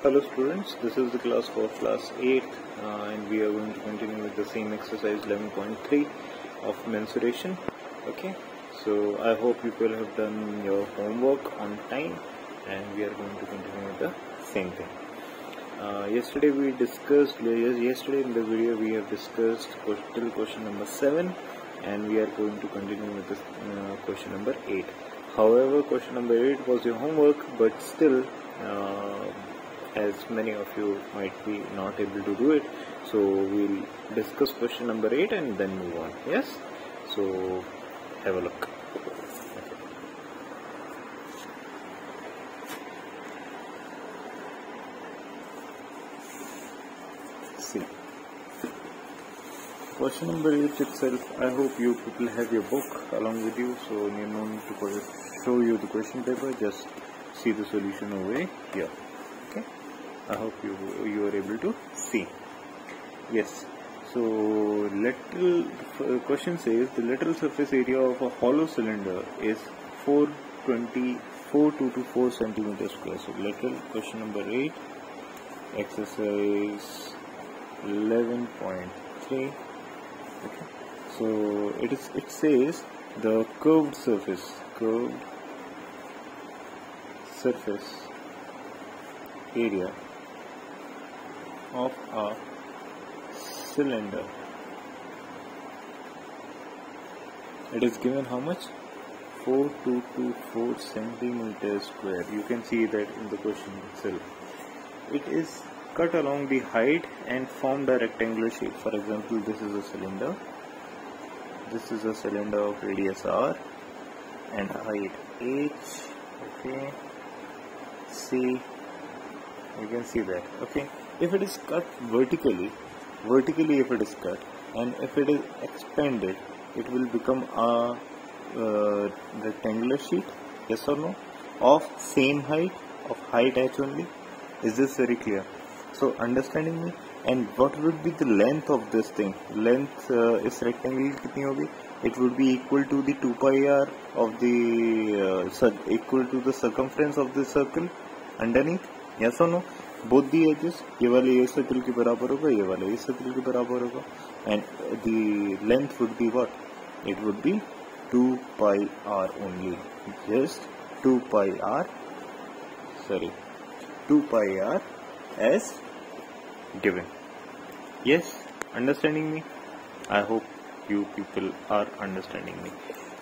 Hello students, this is the class for class 8 and we are going to continue with the same exercise 11.3 of mensuration. Okay, so I hope you people have done your homework on time and we are going to continue with the same thing. Yesterday in the video we have discussed till question number 7 and we are going to continue with the question number 8. However, question number 8 was your homework, but still as many of you might be not able to do it, so we'll discuss question number 8 and then move on. Yes, so have a look. See, question number 8 itself, I hope you people have your book along with you, so you no need to show you the question paper, just see the solution over here. Okay, I hope you are able to see. Yes, so question says the lateral surface area of a hollow cylinder is 424 centimeters square. So lateral, question number 8, exercise 11.3. Okay, so it says the curved surface area of a cylinder, it is given how much? 4224 centimeters square. You can see that in the question itself. It is cut along the height and formed a rectangular shape. For example, this is a cylinder. This is a cylinder of radius r and height h. Okay, see, you can see that. Okay, if it is cut vertically if it is cut, and if it is expanded, it will become a rectangular sheet. Yes or no? Of same height, of height h only. Is this very clear? So understanding me? And what would be the length of this thing? Length is rectangle kitni hogi? It would be equal to the 2 pi r of the equal to the circumference of the circle underneath. Yes or no? Both the edges, ये वाले ये circle के बराबर होगा, ये वाले ये circle के बराबर होगा, and the length would be what? It would be 2 pi r only. Just 2 pi r as given. Yes, understanding me? I hope you people are understanding me.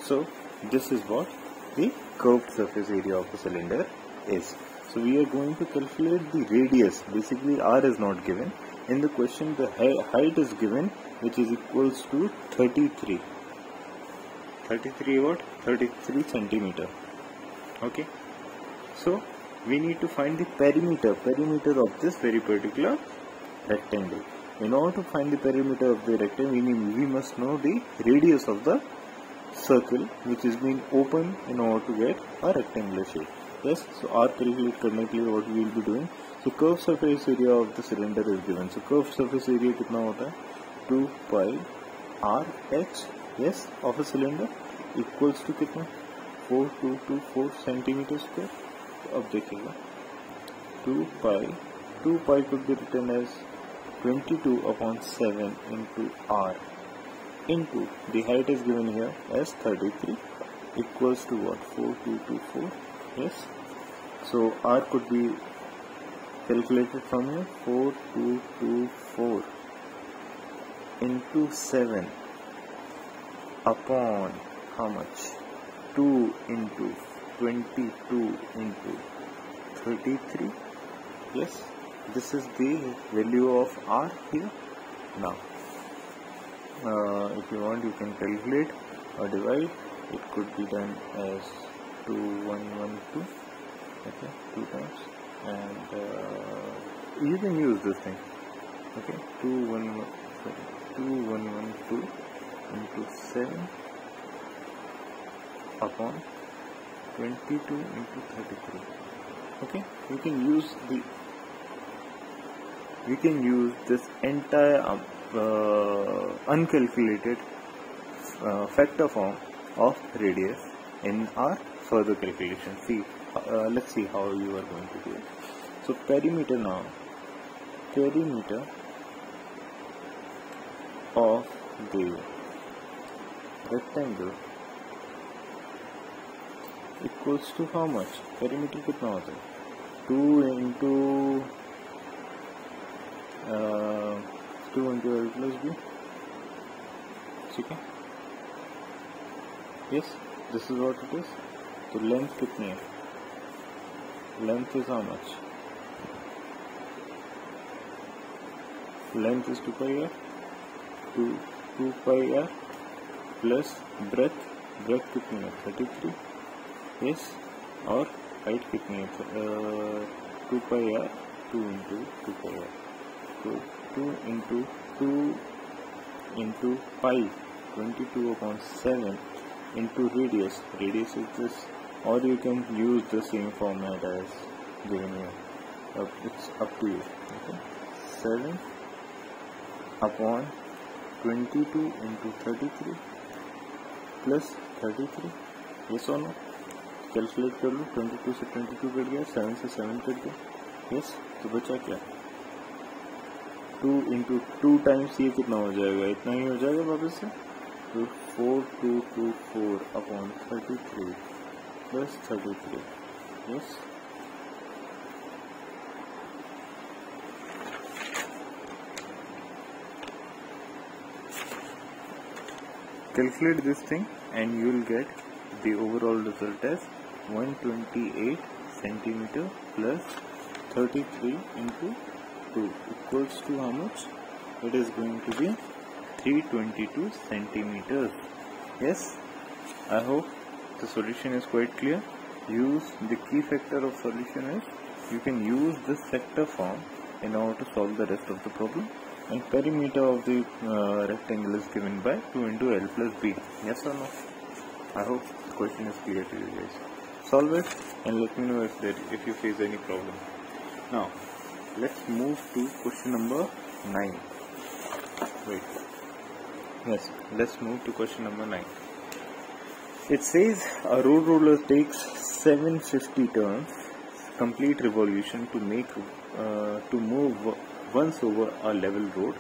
So this is what the curved surface area of the cylinder is. So we are going to calculate the radius. Basically r is not given. In the question the height is given, which is equals to 33 what? 33 centimeter. Okay, so we need to find the perimeter of this very particular rectangle. In order to find the perimeter of the rectangle, we must know the radius of the circle which is being opened in order to get a rectangular shape. Yes, so r calculate करने के लिए what we will be doing. So curved surface area of the cylinder is given. So curved surface area कितना होता है? 2 pi r h, yes, of a cylinder equals to कितना? 4224 centimeter square. तो अब देखिएगा 2 pi could be written as 22/7 into r into the height is given here as 33 equals to what? 4224. Yes, so r could be calculated from here. 4224 into 7 upon how much? 2 into 22 into 33. Yes, this is the value of r here. Now if you want, you can calculate or divide. It could be done as 2112. Okay, 2 times, and you can use this thing. Okay, 2112 into 7 upon 22 into 33. Okay, we can use this entire uncalculated factor form of radius in our further calculation. Let's see how you are going to do it. So perimeter now, perimeter of the rectangle equals to how much? Perimeter कितना होता है? 2 into L plus B. ठीक है? Yes, this is what it is. तो length कितनी है? Length is how much? Length is 2 pi r. 2 pi r plus breadth. Breadth कितनी है? 33. Yes, और height कितनी है? 2 pi r, 2 into 2 pi r. So 2 into 2 into pi, 22/7 into radius. Radius is this, or you can use the same format as given here. It's up to you. Okay, 7 upon 22 into 33 plus 33. Yes or no? Calculate कर लो. 22 से 22 cut गया, 7 से 7 cut गया. Yes, तो बचा क्या? 2 into 2 times ये कितना हो जाएगा? इतना ही हो जाएगा वापस से. तो 4224 upon 33 plus 33. Yes, calculate this thing and you will get the overall result as 128 centimeter plus 33 into 2 equals to how much? It is going to be 322 centimeters. Yes, I hope the solution is quite clear. Use the key factor of solution is you can use this sector form in order to solve the rest of the problem. And perimeter of the rectangle is given by 2 into L plus B. Yes or no? I hope the question is clear to you guys. Solve it and let me know if you face any problem. Now, let's move to question number 9. Wait. Yes, let's move to question number 9. It says a road roller takes 750 turns, complete revolution to move once over a level road.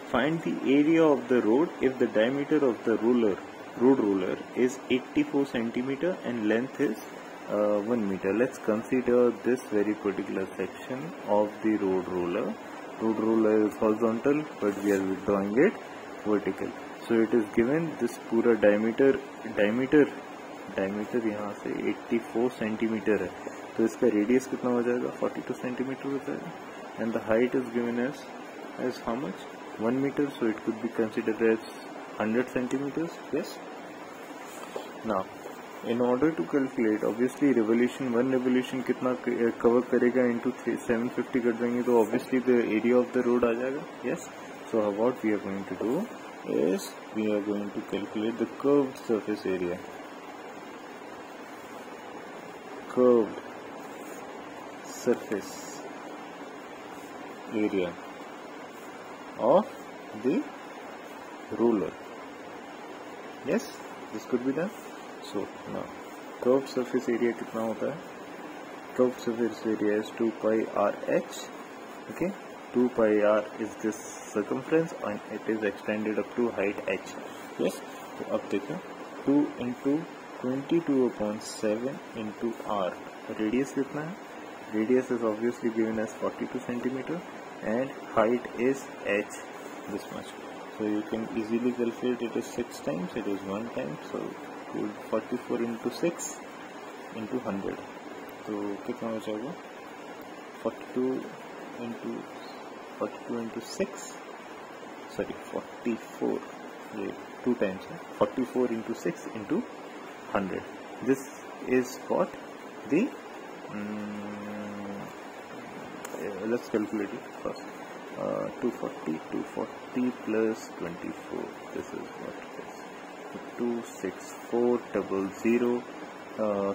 Find the area of the road if the diameter of the road roller is 84 centimeter and length is 1 meter. Let's consider this very particular section of the road roller. Road roller is horizontal, but we are drawing it vertical. So it is given this पूरा diameter यहाँ से 84 centimetre है, तो इसका radius कितना हो जाएगा? 42 centimetre हो जाएगा. And the height is given as how much? 1 meter, so it could be considered as 100 centimeters. Yes. Now, in order to calculate, obviously one revolution कितना cover करेगा into 750 कर देंगे, तो obviously the area of the road आ जाएगा. Yes. So what we are going to do is we are going to calculate the curved surface area. Curved surface area of the ruler. Yes, this could be done. So now curved surface area कितना होता है? Curved surface area is 2 pi RH. Okay, 2 pi r is this circumference and it is extended up to height h. Yes, तो अब देखो 2 into 22/7 into r. Radius कितना है? Radius is obviously given as 42 centimeter and height is h, this much. So you can easily calculate it is 6 times, it is 1 time, so 44 into 6 into 100. तो कितना हो जाएगा? 42 into 6, sorry 44, ये 2 times है, 44 into 6 into 100. This is what the let's calculate it first. 240 plus 24, this is what it is. 26400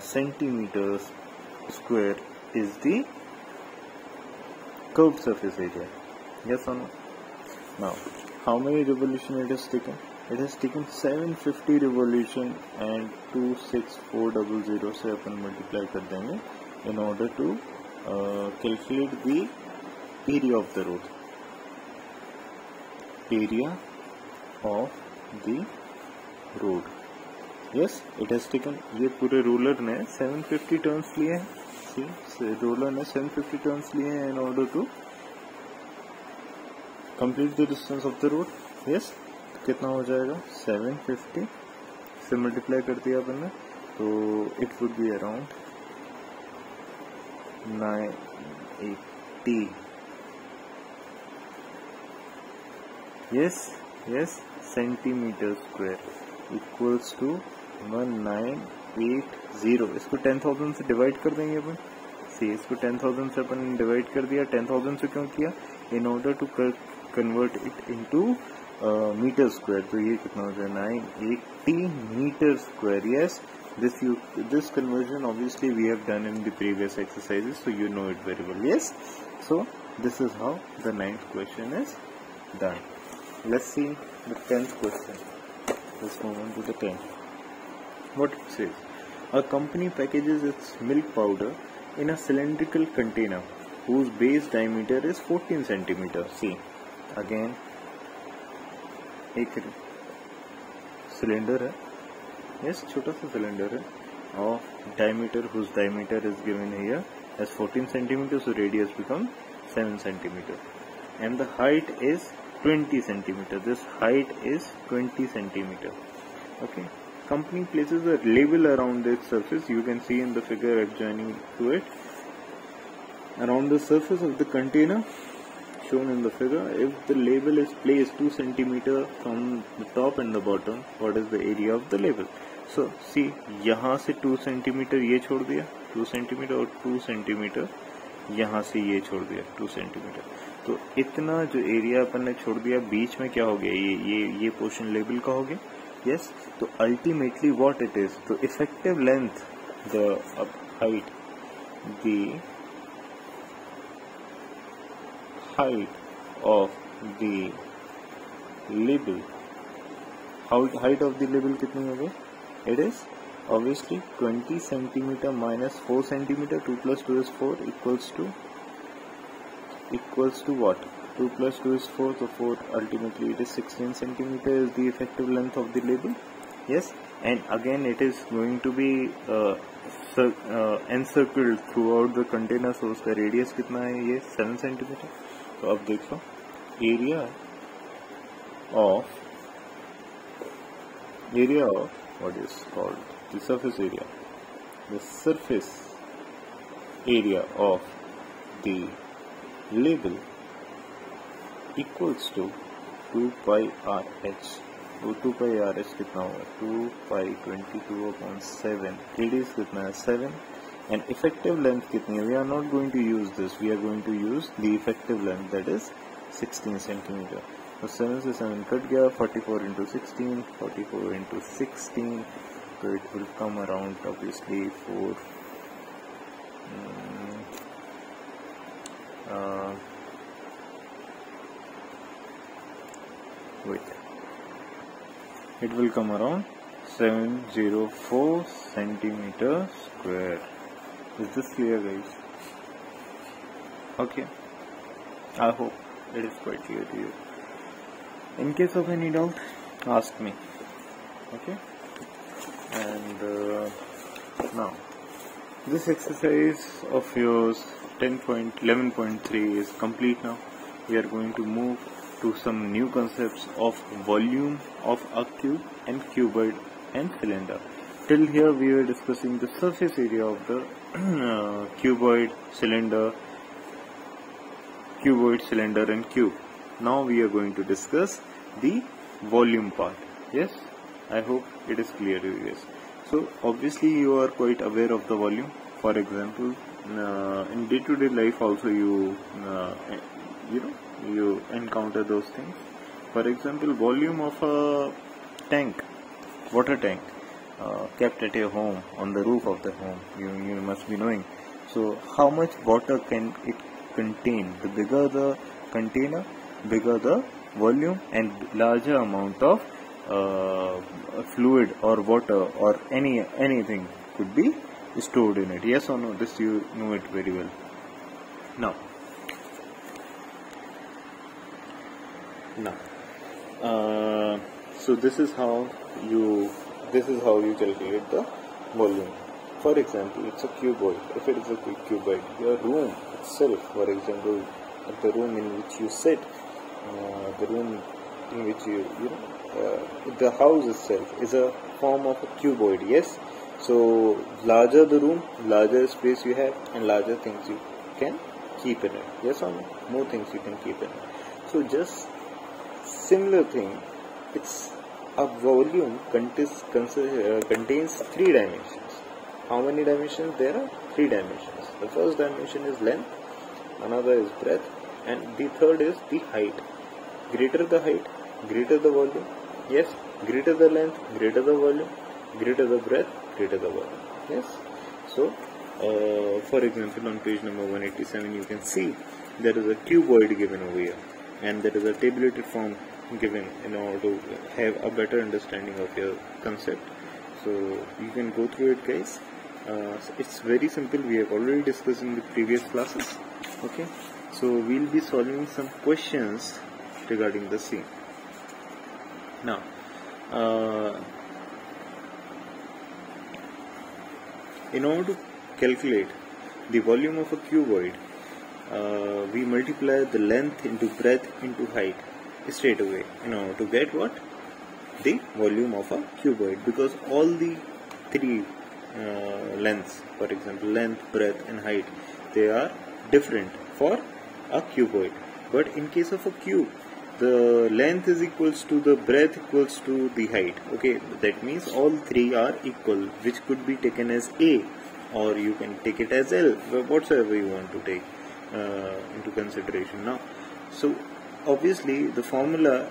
centimeters square is the curved surface area. Yes or no? Now, how many revolution it has taken? It has taken 750 revolution and 26400 से अपन multiply कर देंगे in order to calculate the area of the road. Area of the road. Yes, it has taken, ये पूरे ruler ने 750 turns लिए हैं. See, ruler ने 750 turns लिए हैं in order to complete the distance of the road. Yes, कितना हो जाएगा 750 से मल्टीप्लाई कर दिया अपन ने, तो it would be around 980. Yes, centimeter square equals to 1980. इसको 10,000 से डिवाइड कर देंगे अपन. सी, इसको 10,000 से अपन डिवाइड कर दिया. 10,000 से क्यों किया? In order to convert it into metre square. तो ये कितना हो जाए 980 metre square. Yes, this conversion obviously we have done in the previous exercises, so you know it very well. Yes, so this is how the 9th question is done. Let's see the 10th question. Let's move on to the 10th. What it says: a company packages its milk powder in a cylindrical container whose base diameter is 14 centimeter. See, again एक cylinder है. Yes, छोटा सा cylinder है of diameter whose diameter is given here as 14 centimeter, so radius becomes 7 centimeter, and the height is 20 centimeter. This height is 20 centimeter. Okay. Company places a label around its surface. You can see in the figure adjoining to it. Around the surface of the container shown in the figure, if the label is placed 2 centimeter from the top and the bottom, what is the area of the label? So see, यहाँ से 2 centimeter ये छोड़ दिया 2 centimeter, और 2 centimeter यहाँ से ये छोड़ दिया 2 centimeter. तो इतना जो एरिया अपन ने छोड़ दिया, बीच में क्या हो गया, ये पोर्शन लेबल का हो गया. Yes, तो ultimately what it is, तो effective length, the height of the label, height of the label कितनी हो गई? It is obviously 20 centimeter minus 4 centimeter. 2 plus 2 is 4 equals to what? 2 plus 2 is 4, so 4 ultimately it is 16 centimeter is the effective length of the label. Yes, and again it is going to be encircled throughout the container, so उसका radius कितना है? ये 7 centimeter. तो अब देखो, area of what is called the surface area. The surface area of the label equals to 2 pi RH. तो 2 pi RH कितना होगा? 2 pi 22/7. Radius कितना है? 7. And effective length कितनी है? We are not going to use this. We are going to use the effective length, that is 16 centimeter. So 7 से 7 cut गया. 44 into 16. 44 into 16. So it will come around obviously 4. Wait. It will come around 704 centimeter square. Is this clear, guys? Okay. I hope it is quite clear to you. In case of any doubt, ask me. Okay. And now this exercise of yours 10.11.3 is complete now. We are going to move to some new concepts of volume of a cube and cuboid and cylinder. Till here we were discussing the surface area of the cuboid, cylinder and cube. Now we are going to discuss the volume part. Yes, I hope it is clear to you guys. So obviously you are quite aware of the volume. For example, in day-to-day life also you encounter those things. For example, volume of a tank, water tank, kept at your home, on the roof of the home, you must be knowing. So how much water can it contain? The bigger the container, bigger the volume, and larger amount of fluid or water or anything could be stored in it. Yes or no? This you know it very well. Now, so this is how you calculate the volume. For example, it's a cuboid. If it is a cuboid, your room itself, for example, the room in which you sit, the room in which the house itself is a form of a cuboid. Yes. So larger the room, larger space you have, and larger things you can keep in it. Yes or no? More things you can keep in it. So just similar thing. It's a volume contains 3 dimensions. How many dimensions there are? 3 dimensions. The first dimension is length, another is breadth, and the third is the height. Greater the height, greater the volume. Yes, greater the length, greater the volume, greater the breadth, greater the volume. Yes. So, for example, on page number 187, you can see there is a cuboid given over here, and there is a tabulated form given in order to have a better understanding of your concept. So you can go through it, guys. It's very simple. We have already discussed in the previous classes. Okay, so we'll be solving some questions regarding the same. Now, in order to calculate the volume of a cuboid, we multiply the length into breadth into height straight away in order to get what? The volume of a cuboid, because all the 3 lengths, for example length, breadth and height, they are different for a cuboid. But in case of a cube, the length is equals to the breadth equals to the height. Okay, that means all 3 are equal, which could be taken as A, or you can take it as L, whatsoever you want to take into consideration now. So obviously the formula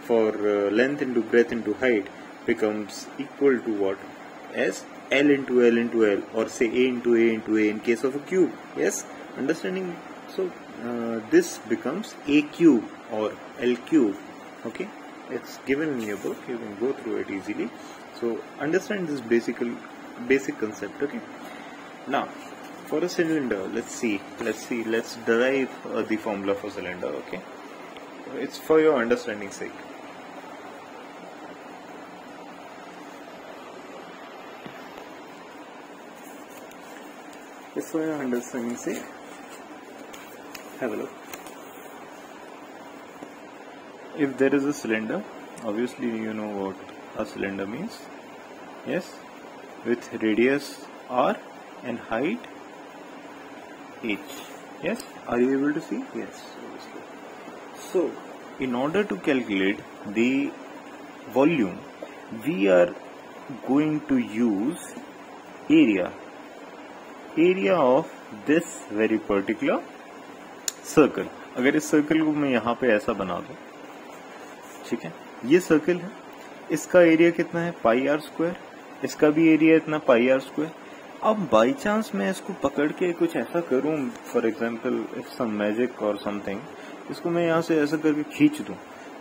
for length into breadth into height becomes equal to what? As L into L into L, or say A into A into A in case of a cube. Yes, understanding? So this becomes A cube or L cube. Okay, it's given in your book, you can go through it easily. So understand this basic concept. Okay, now for a cylinder, let's derive the formula for cylinder. Okay, it's for your understanding sake. It's for your understanding sake. Have a look. If there is a cylinder, obviously you know what a cylinder means. Yes, with radius R and height H. Yes, are you able to see? Yes, obviously. So, in order to calculate the volume, we are going to use area of this very particular circle. अगर इस circle को मैं यहाँ पे ऐसा बना दूं, ठीक है, ये सर्कल है, इसका एरिया कितना है? Pi r square. इसका भी एरिया इतना पाई आर स्क्वायर. अब बाई चांस मैं इसको पकड़ के कुछ ऐसा करूं, for example if some magic or something, इसको मैं यहाँ से ऐसा करके खींच दूं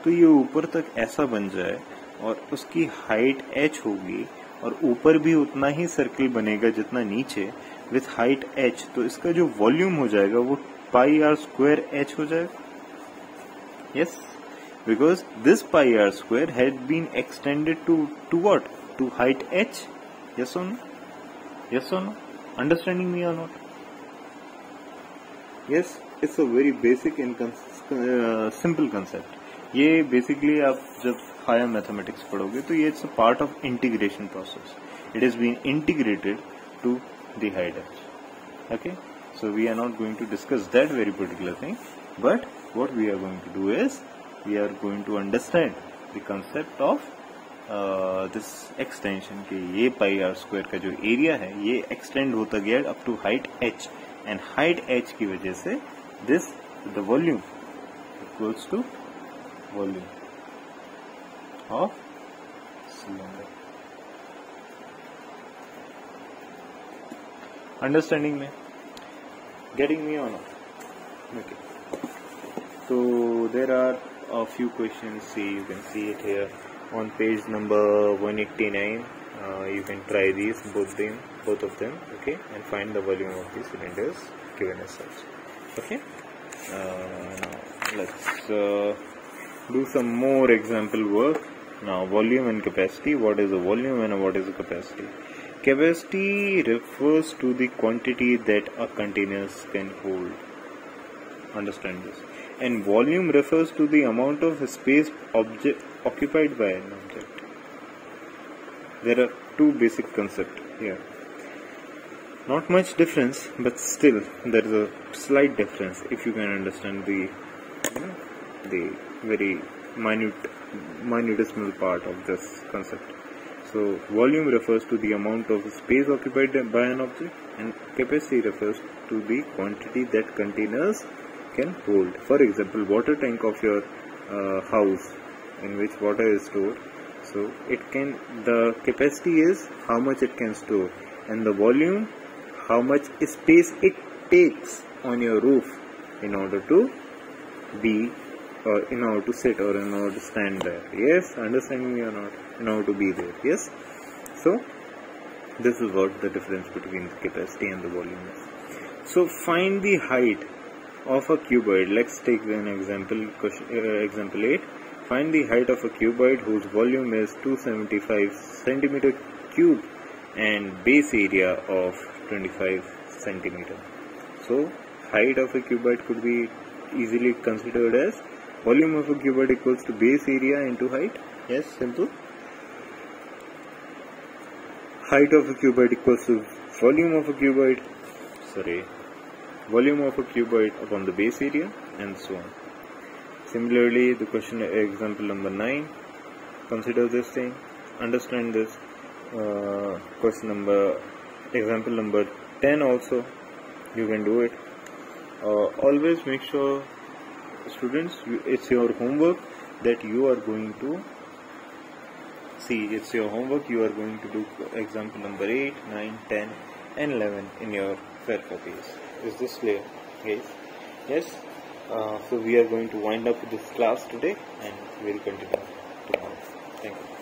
तो ये ऊपर तक ऐसा बन जाए और उसकी हाइट h होगी और ऊपर भी उतना ही सर्कल बनेगा जितना नीचे विथ हाइट h. तो इसका जो वॉल्यूम हो जाएगा वो पाई आर स्क्वायर h हो जाएगा. Yes, because this pi r square had been extended to what? To height h. Yes or no? Yes or no? Understanding me or not? Yes, it's a very basic and simple concept. ये basically आप जब higher mathematics पढ़ोगे तो ये it's a part of integration process. It has been integrated to the height h. Okay, so we are not going to discuss that very particular thing, but what we are going to do is we are going to understand the concept of this extension कि ये पाई r square का जो area है ये extend होता गया up to height h, and height h की वजह से this the volume equals to volume of cylinder. Understanding में? Getting me or not? Okay, so there are a few questions. See, you can see it here on page number 189. You can try these both of them, okay, and find the volume of the cylinders given as such. Okay, now let's do some more example work. Now, volume and capacity. What is a volume and what is a capacity? Capacity refers to the quantity that a container can hold. Understand this. And volume refers to the amount of space occupied by an object. There are two basic concepts here. Not much difference, but still there is a slight difference if you can understand the very minutesimal part of this concept. So volume refers to the amount of space occupied by an object, and capacity refers to the quantity that containers can hold. For example, water tank of your house in which water is stored. So the capacity is how much it can store, and the volume how much space it takes on your roof in order to in order to sit or in order to stand there. Yes, understanding me or not? In order to be there. Yes. So this is what the difference between the capacity and the volume is. So find the height of a cuboid. Let's take an example. Example 8. Find the height of a cuboid whose volume is 275 centimeter cube and base area of 25 centimeter. So height of a cuboid could be easily considered as volume of a cuboid equals to base area into height. Yes, simple. Height of a cuboid equals to volume of a cuboid. Volume of a cuboid upon the base area, and so on. Similarly, the question example number 9. Consider this thing. Understand this. Example number 10 also. You can do it. Always make sure, students, it's your homework that you are going to see. It's your homework. You are going to do example number 8, 9, 10 and 11 in your fair copies. Is this clear? Yes. Yes. So we are going to wind up this class today, and we will continue tomorrow. Thank you.